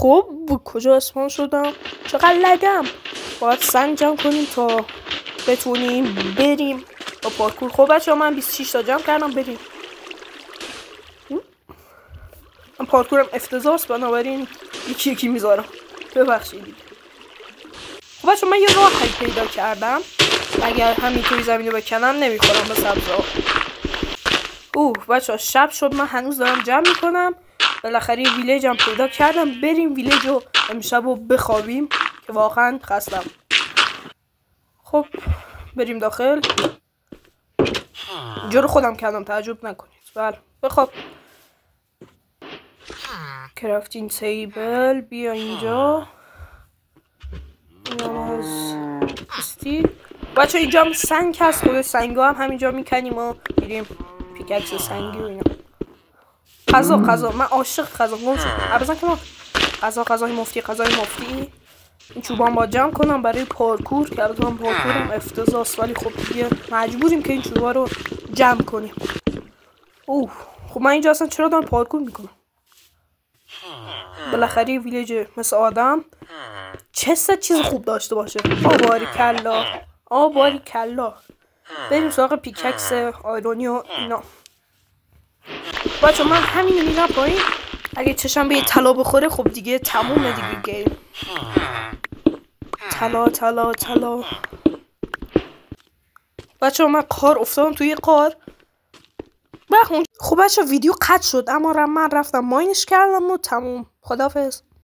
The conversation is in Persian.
خب کجا اسپان شدم؟ چقدر لگم. باید سنگ جمع کنیم تا بتونیم بریم با پارکور. خب بچه ها من 26 تا جمع کردم. بریم. من پارکورم افتضاحست، بنابراین یکی یکی میذارم. ببخشید. خب بچه من یه راه حل پیدا کردم. اگر همینطوری زمینو بکنم نمیخورم به سبزا. بچه ها شب شد. من هنوز دارم جمع میکنم. بالاخره یه ویلیج هم پیدا کردم. بریم ویلیج رو امشب رو بخوابیم که واقعا خستم. خب بریم داخل. اینجا رو خودم کردم، تعجب نکنید. بله بخواب. کرافتینگ تیبل بیا اینجا. بچه اینجا هم سنگ هست. خود سنگ هم همینجا میکنیم و میریم پیککس سنگی و اینا. غذا من عاشق غذا بزن که غذای مفتی. این چوبان با جمع کنم برای پارکور که البته من پارکورم افتضاحست، ولی خب دیگه مجبوریم که این چوبا رو جمع کنیم. خب من اینجا اصلا چرا دارم پارکور میکنم؟ بالاخره ویلیج مثل آدم چه چیز خوب داشته باشه. باری کلا. بریم سراغ پیککس آیرونی و اینا. بچه من همینو میرم پایین. اگه چشم به یه طلا بخوره خب دیگه تمومه دیگه گیم. طلا. بچه من قار افتادم توی قار. خب بچه ویدیو قطع شد، اما من رفتم ماینش کردم و تموم. خداحافظ.